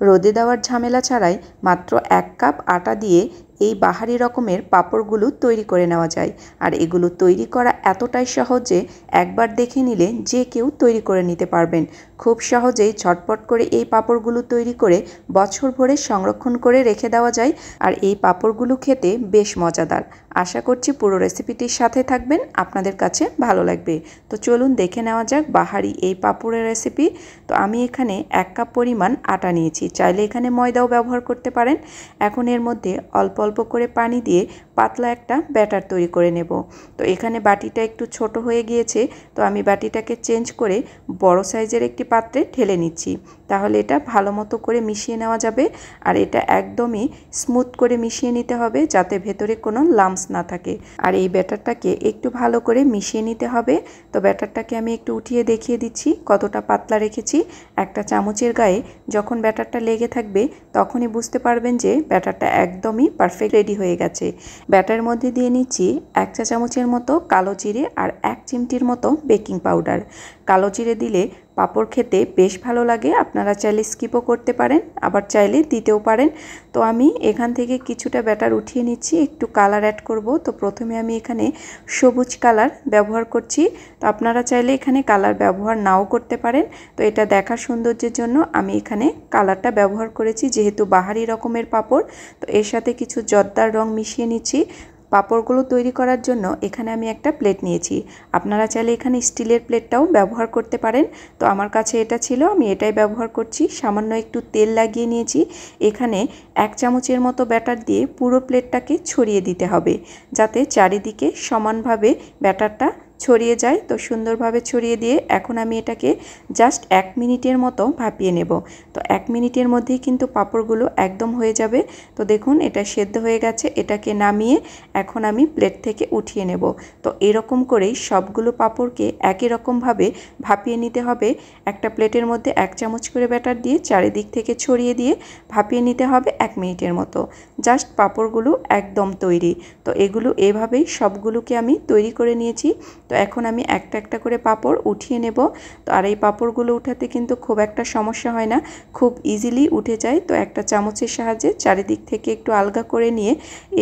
রোদে দেওয়ার ঝামেলা ছাড়াই মাত্র 1 কাপ আটা দিয়ে এই বাহারি রকমের পাঁপড়গুলো তৈরি করে নেওয়া যায়। আর এগুলো তৈরি করা এতটাই সহজ যে একবার দেখে নিলে যে কেউ তৈরি করে নিতে পারবেন। খুব সহজেই ঝটপট করে এই পাঁপড়গুলো তৈরি করে বছর ভরে সংরক্ষণ করে রেখে দেওয়া যায়। আর এই পাঁপড়গুলো খেতে বেশ মজাদার। আশা করছি পুরো রেসিপিটির সাথে থাকবেন, আপনাদের কাছে ভালো লাগবে। তো চলুন দেখে নেওয়া যাক বাহারি এই পাঁপড়ের রেসিপি। তো আমি এখানে 1 কাপ পরিমাণ আটা নিয়েছি, চাইলে এখানে ময়দাও ব্যবহার করতে পারেন। এখন এর মধ্যে অল্প অল্প করে পানি দিয়ে পাতলা একটা ব্যাটার তৈরি করে নেব। তো এখানে বাটিটা একটু ছোট হয়ে গিয়েছে, তো আমি বাটিটাকে চেঞ্জ করে বড় সাইজের একটি পাত্রে ঢেলে নিচ্ছি। তাহলে এটা ভালো মতো করে মিশিয়ে নেওয়া যাবে। আর এটা একদমই স্মুথ করে মিশিয়ে নিতে হবে যাতে ভেতরে কোনো লাম্পস না থাকে। আর এই ব্যাটারটাকে একটু ভালো করে মিশিয়ে নিতে হবে। তো ব্যাটারটাকে আমি একটু উঠিয়ে দেখিয়ে দিচ্ছি কতটা পাতলা রেখেছি। একটা চামচের গায়ে যখন ব্যাটারটা লেগে থাকবে তখনই বুঝতে পারবেন যে ব্যাটারটা একদমই পারফেক্ট রেডি হয়ে গেছে। ব্যাটারের মধ্যে দিয়ে নিচ্ছি 1 চা চামচের মতো কালো জিরে আর 1 চিমটির মতো বেকিং পাউডার। কালো জিরে দিলে পাঁপড় খেতে বেশ ভালো লাগে, আপনারা চাইলে স্কিপও করতে পারেন, আবার চাইলে দিতেও পারেন। তো আমি এখান থেকে কিছুটা ব্যাটার উঠিয়ে নিচ্ছি, একটু কালার অ্যাড করব। তো প্রথমে আমি এখানে সবুজ কালার ব্যবহার করছি। তো আপনারা চাইলে এখানে কালার ব্যবহার নাও করতে পারেন। তো এটা দেখার সৌন্দর্যের জন্য আমি এখানে কালারটা ব্যবহার করেছি, যেহেতু বাহারি রকমের পাঁপড়। তো এর সাথে কিছু জর্দার রং মিশিয়ে নিচ্ছি। পাঁপড়গুলো তৈরি করার জন্য এখানে আমি একটা প্লেট নিয়েছি, আপনারা চাইলে এখানে স্টিলের প্লেটটাও ব্যবহার করতে পারেন। তো আমার কাছে এটা ছিল, আমি এটাই ব্যবহার করছি। সামান্য একটু তেল লাগিয়ে নিয়েছি। এখানে 1 চামচের মতো ব্যাটার দিয়ে পুরো প্লেটটাকে ছড়িয়ে দিতে হবে, যাতে চারিদিকে সমানভাবে ব্যাটারটা ছড়িয়ে যায়। তো সুন্দরভাবে ছড়িয়ে দিয়ে এখন আমি এটাকে জাস্ট 1 মিনিটের মতো ভাপিয়ে নেব। তো 1 মিনিটের মধ্যেই কিন্তু পাঁপড়গুলো একদম হয়ে যাবে। তো দেখুন এটা সেদ্ধ হয়ে গেছে। এটাকে নামিয়ে এখন আমি প্লেট থেকে উঠিয়ে নেব। তো এরকম করেই সবগুলো পাঁপড়কে একই রকমভাবে ভাপিয়ে নিতে হবে। একটা প্লেটের মধ্যে 1 চামচ করে ব্যাটার দিয়ে চারিদিক থেকে ছড়িয়ে দিয়ে ভাপিয়ে নিতে হবে 1 মিনিটের মতো। জাস্ট পাঁপড়গুলো একদম তৈরি। তো এগুলো এভাবেই সবগুলোকে আমি তৈরি করে নিয়েছি। তো এখন আমি একটা একটা করে পাঁপড় উঠিয়ে নেব। তো আর এই পাঁপড়গুলো উঠাতে কিন্তু খুব একটা সমস্যা হয় না, খুব ইজিলি উঠে যায়। তো একটা চামচের সাহায্যে চারিদিক থেকে একটু আলগা করে নিয়ে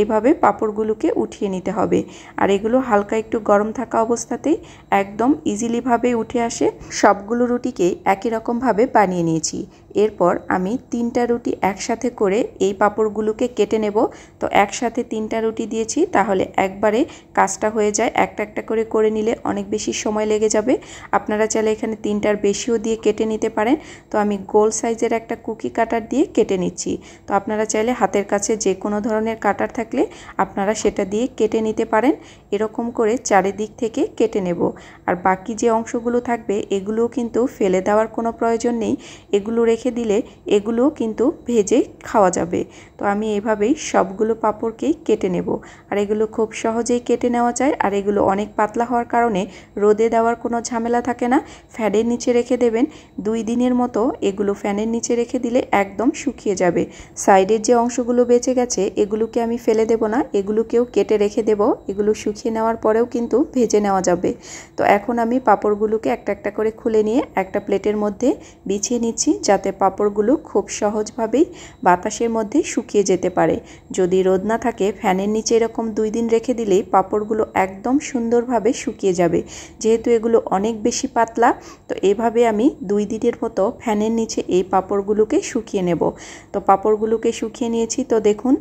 এভাবে পাঁপড়গুলোকে উঠিয়ে নিতে হবে। আর এগুলো হালকা একটু গরম থাকা অবস্থাতেই একদম ইজিলিভাবে উঠে আসে। সবগুলো রুটিকেই একই রকমভাবে বানিয়ে নিয়েছি। এরপর আমি 3টা রুটি একসাথে করে এই পাঁপড়গুলোকে কেটে নেব। তো একসাথে 3টা রুটি দিয়েছি, তাহলে একবারে কাজটা হয়ে যায়। একটা একটা করে নিলে অনেক বেশি সময় লেগে যাবে। আপনারা চাইলে এখানে 3টার বেশিও দিয়ে কেটে নিতে পারেন। তো আমি গোল সাইজের একটা কুকি কাটার দিয়ে কেটে নিচ্ছি। তো আপনারা চাইলে হাতের কাছে যে কোনো ধরনের কাটার থাকলে আপনারা সেটা দিয়ে কেটে নিতে পারেন। এরকম করে চারিদিক থেকে কেটে নেব। আর বাকি যে অংশগুলো থাকবে এগুলোও কিন্তু ফেলে দেওয়ার কোনো প্রয়োজন নেই, এগুলো রেখে দিলে এগুলোও কিন্তু ভেজে খাওয়া যাবে। তো আমি এভাবেই সবগুলো পাঁপড়কেই কেটে নেব। আর এগুলো খুব সহজেই কেটে নেওয়া যায়। আর এগুলো অনেক পাতলা হওয়ার কারণে রোদে দেওয়ার কোনো ঝামেলা থাকে না। ফ্যানের নিচে রেখে দেবেন 2 দিনের মতো। এগুলো ফ্যানের নিচে রেখে দিলে একদম শুকিয়ে যাবে। সাইডের যে অংশগুলো বেঁচে গেছে এগুলোকে আমি ফেলে দেব না, এগুলোকেও কেটে রেখে দেব। এগুলো শুকিয়ে নেওয়ার পরেও কিন্তু ভেজে নেওয়া যাবে। তো এখন আমি পাঁপড়গুলোকে একটা একটা করে খুলে নিয়ে একটা প্লেটের মধ্যে বিছিয়ে নিচ্ছি, যাতে পাঁপড়গুলো খুব সহজভাবেই বাতাসের মধ্যে শুকিয়ে যেতে পারে। যদি রোদ না থাকে ফ্যানের নিচে এরকম 2 দিন রেখে দিলেই পাঁপড়গুলো একদম সুন্দরভাবে শুকিয়ে যাবে। যেহেতু এগুলো অনেক বেশি পাতলা, তো এভাবে আমি 2 দিনের মতো ফ্যানের নিচে এই পাঁপড়গুলোকে শুকিয়ে নেব। তো পাঁপড়গুলোকে শুকিয়ে নিয়েছি। তো দেখুন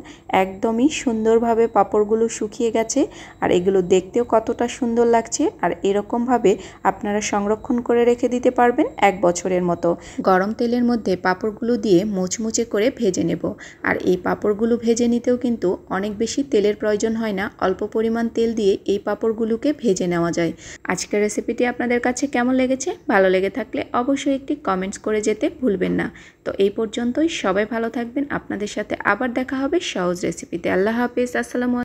একদমই সুন্দরভাবে পাঁপড়গুলো শুকিয়ে গেছে। আর এগুলো দেখতেও কতটা সুন্দর লাগছে। আর এরকমভাবে আপনারা সংরক্ষণ করে রেখে দিতে পারবেন 1 বছরের মতো। গরম তেলের মধ্যে পাঁপড়গুলো দিয়ে মুচমুচে করে ভেজে নেব। আর এই পাঁপড়গুলো ভেজে নিতেও কিন্তু অনেক বেশি তেলের প্রয়োজন হয় না, অল্প পরিমাণ তেল দিয়ে এই পাঁপড়গুলোকে ভেজে নেওয়া যায়। আজকের রেসিপিটি আপনাদের কাছে কেমন লেগেছে? ভালো লেগে থাকলে অবশ্যই একটি কমেন্টস করে যেতে ভুলবেন না। তো এই পর্যন্তই, সবাই ভালো থাকবেন। আপনাদের সাথে আবার দেখা হবে সহজ রেসিপিতে। আল্লাহ হাফেজ। আসসালামু আলাইকুম।